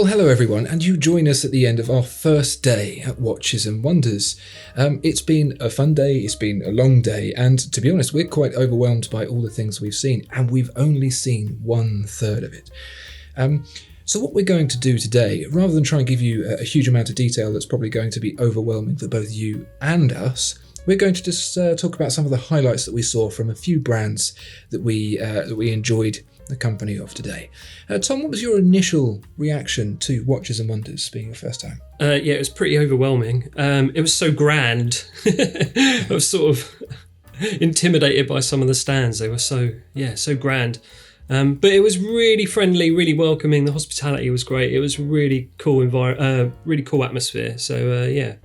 Well, hello everyone, and you join us at the end of our first day at Watches and Wonders. It's been a fun day, it's been a long day, and to be honest, we're quite overwhelmed by all the things we've seen, and we've only seen 1/3 of it. So what we're going to do today, rather than try and give you a huge amount of detail that's probably going to be overwhelming for both you and us, we're going to just talk about some of the highlights that we saw from a few brands that we enjoyed the company of today. Tom, what was your initial reaction to Watches and Wonders being your first time? Yeah, it was pretty overwhelming. It was so grand. I was sort of intimidated by some of the stands. They were so grand. But it was really friendly, really welcoming. The hospitality was great. It was really cool really cool atmosphere. So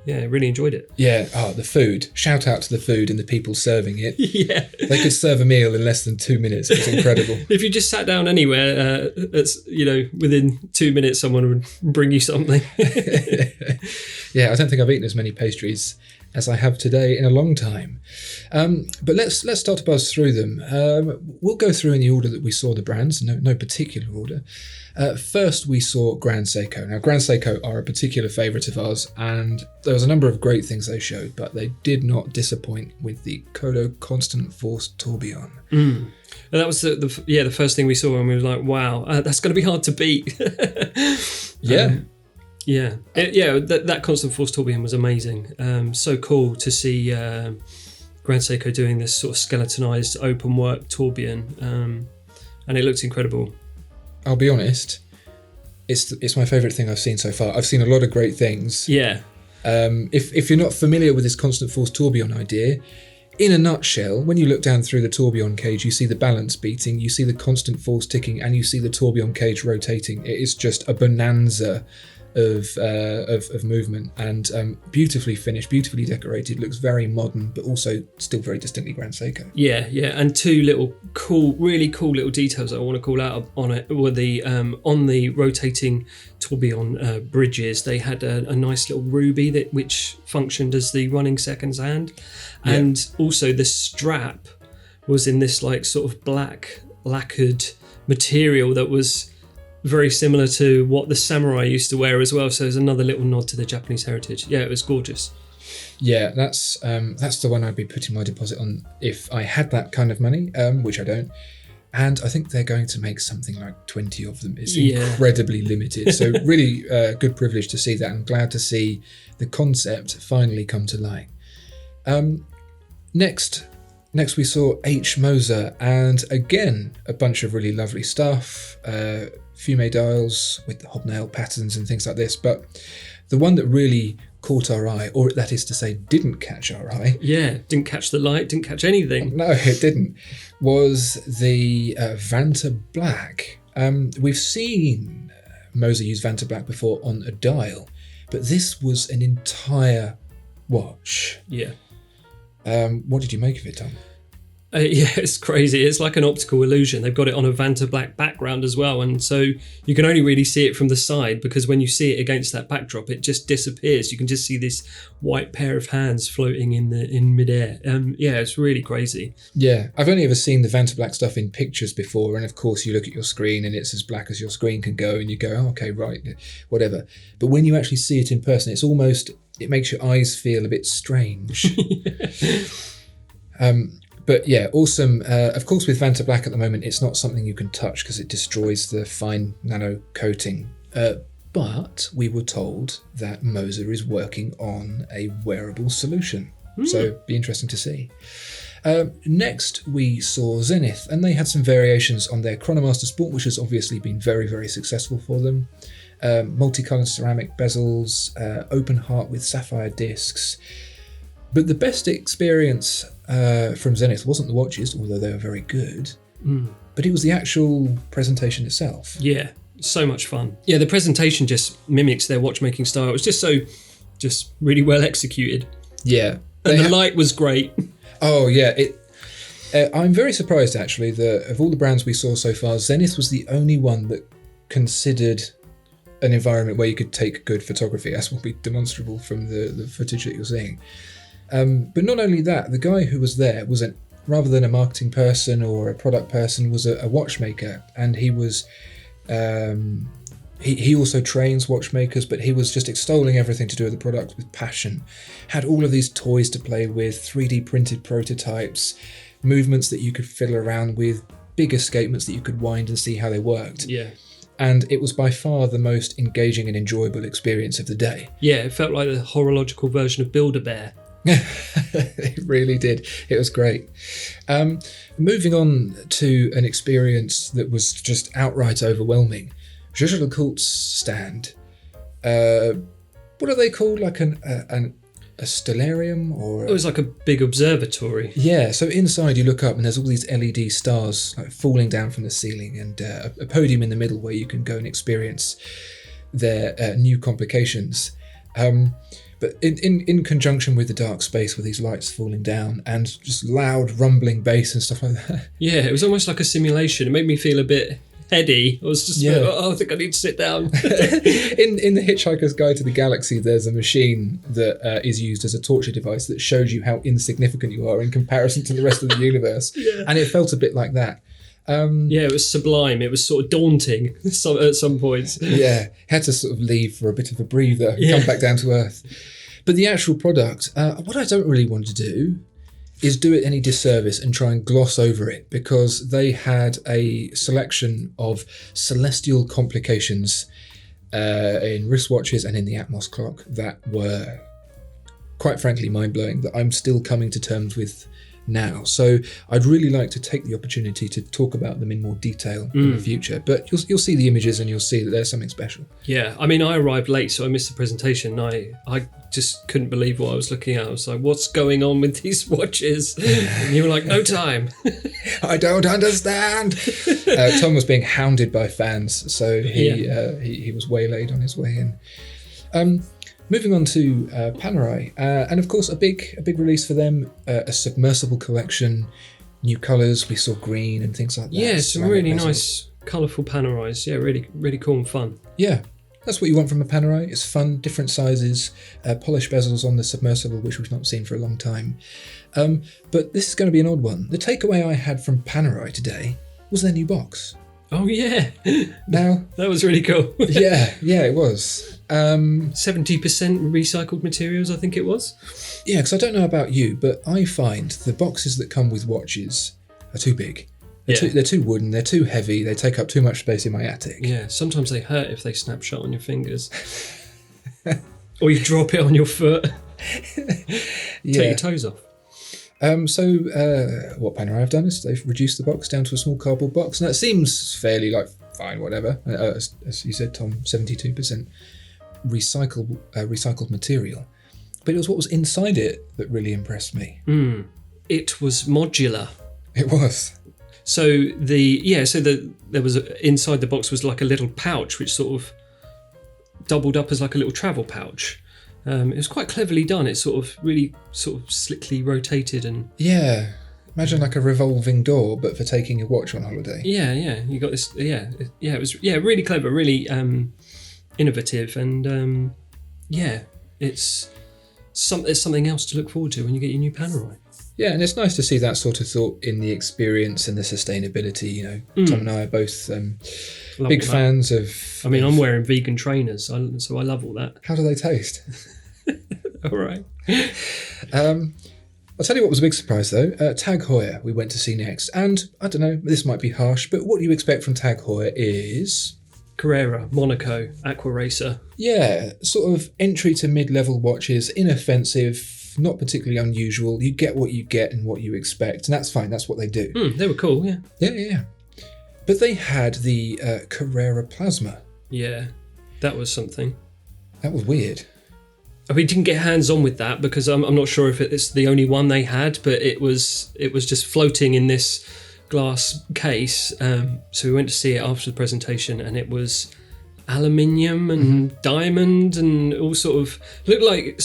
really enjoyed it. Yeah, the food. Shout out to the food and the people serving it. Yeah. They could serve a meal in less than 2 minutes. It was incredible. If you just sat down anywhere, within 2 minutes someone would bring you something. Yeah, I don't think I've eaten as many pastries as I have today in a long time. But let's start to buzz through them. We'll go through in the order that we saw the brands, no particular order. First, we saw Grand Seiko. Now, Grand Seiko are a particular favourite of ours, and there was a number of great things they showed, but they did not disappoint with the Kodo Constant Force Tourbillon. And that was the first thing we saw, and we were like, wow, that's going to be hard to beat. Yeah. That Constant Force Tourbillon was amazing. So cool to see Grand Seiko doing this sort of skeletonized open work tourbillon, and it looks incredible. I'll be honest, it's my favourite thing I've seen so far. I've seen a lot of great things. Yeah. If you're not familiar with this Constant Force tourbillon idea, in a nutshell, when you look down through the tourbillon cage, you see the balance beating, you see the constant force ticking, and you see the tourbillon cage rotating. It is just a bonanza of movement, and beautifully finished, beautifully decorated. Looks very modern, but also still very distinctly Grand Seiko. Yeah, and two really cool little details I want to call out on it were the on the rotating tourbillon bridges. They had a nice little ruby which functioned as the running seconds hand, and also the strap was in this like sort of black lacquered material that was very similar to what the samurai used to wear as well. So there's another little nod to the Japanese heritage. Yeah, it was gorgeous. Yeah, that's the one I'd be putting my deposit on if I had that kind of money, which I don't. And I think they're going to make something like 20 of them. It's incredibly limited. So really good privilege to see that. I'm glad to see the concept finally come to light. Next we saw H. Moser, and again, a bunch of really lovely stuff. Fume dials with the hobnail patterns and things like this, but the one that really caught our eye, or that is to say didn't catch our eye, didn't catch the light, didn't catch anything, no it didn't, was the Vanta Black. We've seen Moser use Vanta Black before on a dial, but this was an entire watch. What did you make of it, Tom? It's crazy. It's like an optical illusion. They've got it on a Vanta Black background as well, and so you can only really see it from the side, because when you see it against that backdrop, it just disappears. You can just see this white pair of hands floating in midair. It's really crazy. Yeah, I've only ever seen the Vanta Black stuff in pictures before, and of course you look at your screen and it's as black as your screen can go, and you go, oh, okay, right, whatever. But when you actually see it in person, it makes your eyes feel a bit strange. But yeah, awesome. Of course, with Vanta Black at the moment, it's not something you can touch because it destroys the fine nano coating. But we were told that Moser is working on a wearable solution. So be interesting to see. Next, we saw Zenith, and they had some variations on their Chronomaster Sport, which has obviously been very, very successful for them. Multicolored ceramic bezels, open heart with sapphire discs. But the best experience from Zenith wasn't the watches, although they were very good, but it was the actual presentation itself. Yeah, so much fun. Yeah, the presentation just mimics their watchmaking style. It was just really well executed. Yeah. And the light was great. Oh, yeah. I'm very surprised, actually, that of all the brands we saw so far, Zenith was the only one that considered an environment where you could take good photography, as will be demonstrable from the footage that you're seeing. But not only that, the guy who was there was rather than a marketing person or a product person, was a watchmaker, and he was he also trains watchmakers, but he was just extolling everything to do with the product with passion. Had all of these toys to play with, 3D printed prototypes, movements that you could fiddle around with, big escapements that you could wind and see how they worked. Yeah. And it was by far the most engaging and enjoyable experience of the day. Yeah, it felt like the horological version of Build-A-Bear. It really did. It was great. Moving on to an experience that was just outright overwhelming. Judge Lecoult's stand. What are they called? Like a stellarium or? It was like a big observatory. Yeah. So inside you look up and there's all these LED stars like falling down from the ceiling, and a podium in the middle where you can go and experience their new complications. But in conjunction with the dark space with these lights falling down and just loud rumbling bass and stuff like that. Yeah, it was almost like a simulation. It made me feel a bit heady. I was just I think I need to sit down. in the Hitchhiker's Guide to the Galaxy, there's a machine that is used as a torture device that shows you how insignificant you are in comparison to the rest of the universe. Yeah. And it felt a bit like that. It was sublime. It was sort of daunting at some points. Yeah, had to sort of leave for a bit of a breather and come back down to earth. But the actual product, what I don't really want to do is do it any disservice and try and gloss over it, because they had a selection of celestial complications in wristwatches and in the Atmos clock that were, quite frankly, mind-blowing, that I'm still coming to terms with now. So I'd really like to take the opportunity to talk about them in more detail in the future. But you'll see the images and you'll see that there's something special. Yeah, I mean, I arrived late, so I missed the presentation. I just couldn't believe what I was looking at. I was like, what's going on with these watches? And you were like, no time. I don't understand. Tom was being hounded by fans, so he was waylaid on his way in. Moving on to Panerai, and of course a big release for them, a submersible collection, new colours. We saw green and things like that. Yeah, some really nice, colourful Panerais. Yeah, really, really cool and fun. Yeah, that's what you want from a Panerai. It's fun, different sizes, polished bezels on the submersible, which we've not seen for a long time. But this is going to be an odd one. The takeaway I had from Panerai today was their new box. Oh yeah, now that was really cool. yeah, it was. 70% recycled materials, I think it was. Yeah, because I don't know about you, but I find the boxes that come with watches are too big. They're too wooden, they're too heavy, they take up too much space in my attic. Yeah, sometimes they hurt if they snap shut on your fingers. Or you drop it on your foot. Take your toes off. What Panerai have done is they've reduced the box down to a small cardboard box, and that seems fairly fine, whatever. As you said, Tom, 72% recycled material. But it was what was inside it that really impressed me. It was modular. It was. So there was inside the box was like a little pouch which sort of doubled up as like a little travel pouch. It was quite cleverly done. It's really slickly rotated and imagine like a revolving door, but for taking your watch on holiday. Yeah. You got this. It was really clever, really innovative, and it's something else to look forward to when you get your new Panerai. Yeah, and it's nice to see that sort of thought in the experience and the sustainability. You know, Tom and I are both big fans of. I mean, I'm wearing vegan trainers, so I love all that. How do they taste? All right. I'll tell you what was a big surprise though. Tag Heuer we went to see next, and I don't know, this might be harsh, but what you expect from Tag Heuer is Carrera, Monaco, Aqua Racer. Yeah, sort of entry to mid-level watches, inoffensive. Not particularly unusual. You get what you get and what you expect, and that's fine. That's what they do. They were cool, yeah. Yeah. But they had the Carrera Plasma. Yeah, that was something. That was weird. We didn't get hands-on with that because I'm not sure if it's the only one they had, but it was just floating in this glass case. So we went to see it after the presentation, and it was aluminium and diamond and all looked like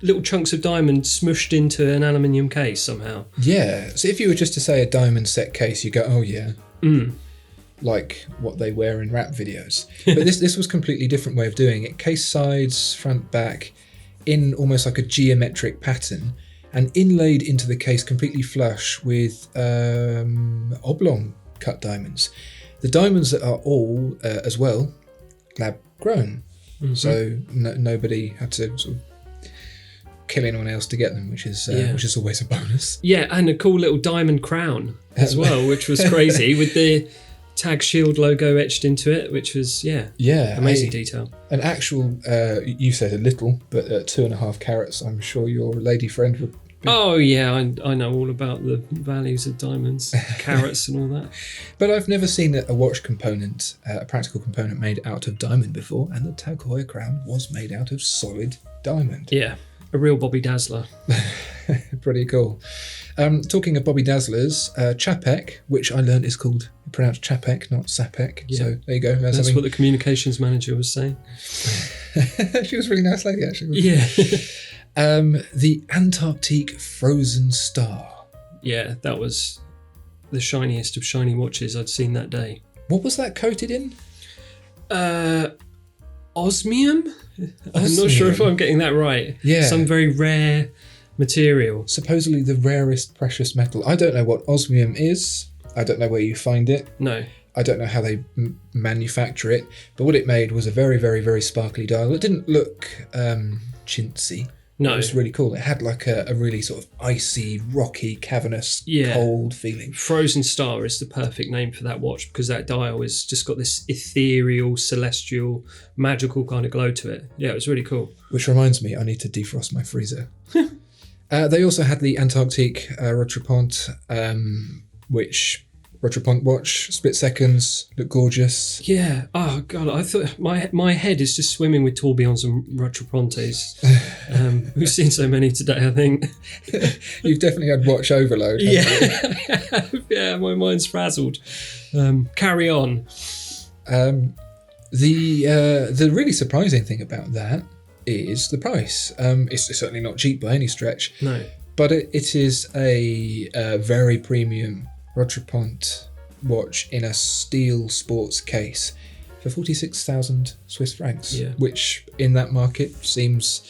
little chunks of diamond smushed into an aluminium case somehow. Yeah, so if you were just to say a diamond set case, you go, oh yeah. Like what they wear in rap videos. But this was a completely different way of doing it. Case sides, front, back, in almost like a geometric pattern, and inlaid into the case completely flush with oblong cut diamonds. The diamonds that are all, as well, lab grown. So nobody had to sort of kill anyone else to get them, which is always a bonus. Yeah, and a cool little diamond crown as well, which was crazy with the Tag Shield logo etched into it, which was amazing detail. An actual, you said a little, but 2.5 carats. I'm sure your lady friend would. Oh yeah, I know all about the values of diamonds, carats, and all that. But I've never seen a watch component, a practical component made out of diamond before, and the Tag Heuer crown was made out of solid diamond. Yeah, a real Bobby Dazzler. Pretty cool. Talking of Bobby Dazzlers, Chapek, which I learned is pronounced Chapek, not Sapek. Yeah. So there you go. That's what the communications manager was saying. She was a really nice lady, actually. Yeah. The Antarctique Frozen Star. Yeah, that was the shiniest of shiny watches I'd seen that day. What was that coated in? Osmium? I'm not sure if I'm getting that right. Yeah. Some very rare material. Supposedly the rarest precious metal. I don't know what osmium is. I don't know where you find it. No. I don't know how they manufacture it. But what it made was a very, very, very sparkly dial. It didn't look chintzy. No. It was really cool. It had like a really sort of icy, rocky, cavernous, cold feeling. Frozen Star is the perfect name for that watch because that dial has just got this ethereal, celestial, magical kind of glow to it. Yeah, it was really cool. Which reminds me, I need to defrost my freezer. They also had the Antarctique Rotrepont, which Rotrepont watch, split seconds, look gorgeous. Yeah. Oh god, I thought my head is just swimming with tourbillons and Rotrepentes. We've seen so many today, I think. You've definitely had watch overload. Yeah. Yeah, my mind's frazzled. Carry on. The really surprising thing about that is the price. It's certainly not cheap by any stretch. No. But it is a very premium Rotrepont watch in a steel sports case for 46,000 Swiss francs, which in that market seems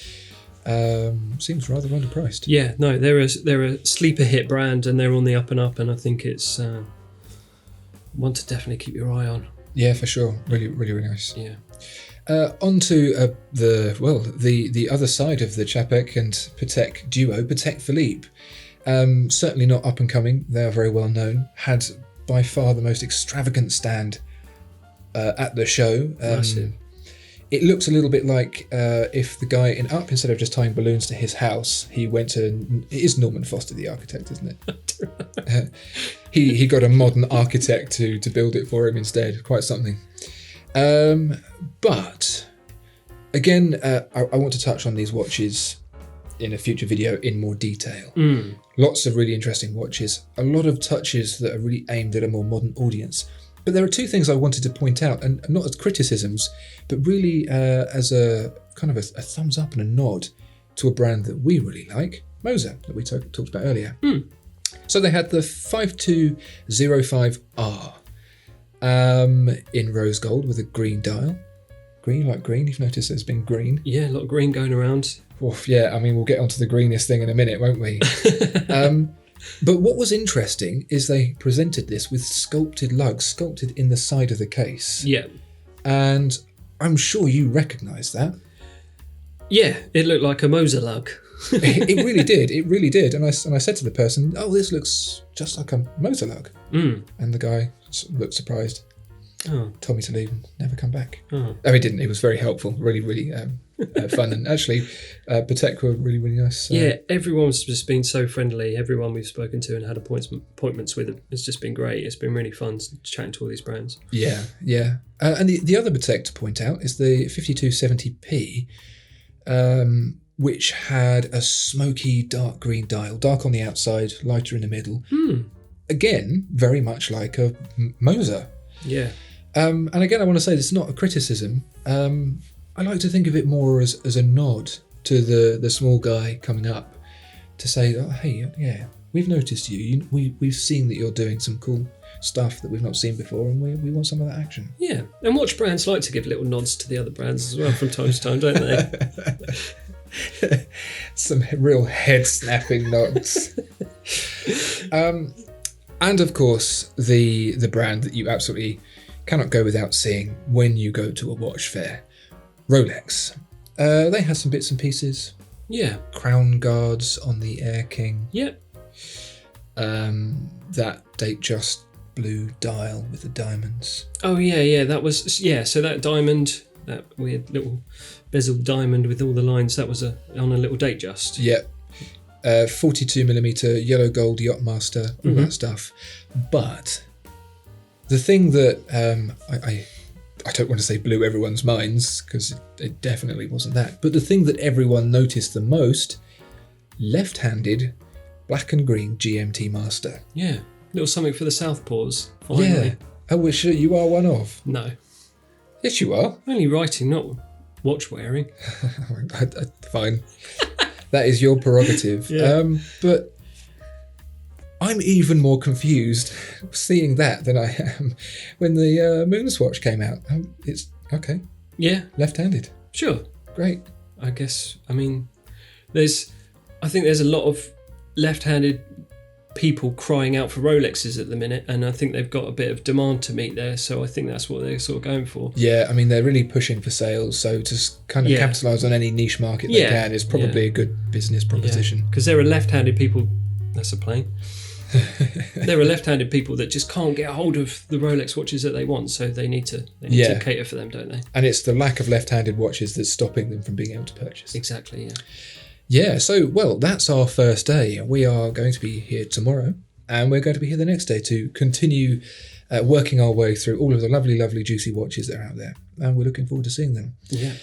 rather underpriced. Yeah, no, they're a sleeper hit brand and they're on the up and up, and I think it's one to definitely keep your eye on. Yeah, for sure. Really, really, really nice. Yeah. On to the other side of the Chapek and Patek duo, Patek Philippe. Certainly not up and coming. They are very well known. Had by far the most extravagant stand at the show. It looks a little bit like if the guy in Up, instead of just tying balloons to his house, he went to... It is Norman Foster, the architect, isn't it? He got a modern architect to build it for him instead. Quite something. But again, I want to touch on these watches in a future video in more detail. Lots of really interesting watches, a lot of touches that are really aimed at a more modern audience. But there are two things I wanted to point out, and not as criticisms, but really as a kind of a thumbs up and a nod to a brand that we really like, Moser, that we talked about earlier. So they had the 5205R in rose gold with a green dial. Green, like green. You've noticed there's been green. Yeah, a lot of green going around. Oof, yeah, I mean, we'll get onto the greenest thing in a minute, won't we? But what was interesting is they presented this with sculpted lugs, sculpted in the side of the case. Yeah. And I'm sure you recognise that. Yeah, it looked like a Moser lug. It really did. It really did. And I said to the person, "Oh, this looks just like a Moser lug." And the guy looked surprised. Told me to leave and never come back. Oh, he didn't. He was very helpful. Really, really fun. And actually, Patek were really, really nice. Yeah, everyone's just been so friendly. Everyone we've spoken to and had appointments with has just been great. It's been really fun chatting to all these brands. Yeah, yeah. And the other Patek to point out is the 5270p, which had a smoky dark green dial, dark on the outside, lighter in the middle. Again, very much like a Moser. Yeah. And again, I want to say this is not a criticism. I like to think of it more as a nod to the small guy coming up to say, "Oh, hey, yeah, we've noticed you. We've seen that you're doing some cool stuff that we've not seen before, and we want some of that action." Yeah, and watch brands like to give little nods to the other brands as well from time to time, don't they? Some real head-snapping nods. And of course, the brand that you absolutely cannot go without seeing when you go to a watch fair. Rolex. They had some bits and pieces. Yeah. Crown guards on the Air King. Yep. That Datejust blue dial with the diamonds. Oh yeah. That was So that diamond, that weird little bezel diamond with all the lines, that was on a little Datejust. Yep. 42mm yellow gold Yachtmaster, all that stuff. But the thing that I don't want to say blew everyone's minds, because it definitely wasn't that. But the thing that everyone noticed the most, left-handed black and green GMT Master. Yeah. Little something for the Southpaws, finally. Yeah. Oh, well, sure, you are one of. No. Yes, you are. Only writing, not watch wearing. Fine. That is your prerogative. Yeah. But I'm even more confused seeing that than I am when the Moon's Watch came out. It's okay. Yeah. Left-handed. Sure. Great. I guess, I mean, I think there's a lot of left-handed people crying out for Rolexes at the minute, and I think they've got a bit of demand to meet there, so I think that's what they're sort of going for. Yeah, I mean, they're really pushing for sales, so to kind of capitalise on any niche market they can is probably a good business proposition. Because there are left-handed people, that's a plane. There are left-handed people that just can't get a hold of the Rolex watches that they want, so they need to cater for them, don't they? And it's the lack of left-handed watches that's stopping them from being able to purchase. Exactly, yeah. Yeah, so, well, that's our first day. We are going to be here tomorrow, and we're going to be here the next day to continue working our way through all of the lovely, lovely, juicy watches that are out there. And we're looking forward to seeing them. Yeah.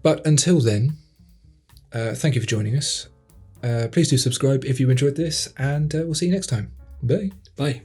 But until then, thank you for joining us. Please do subscribe if you enjoyed this, and we'll see you next time. Bye. Bye.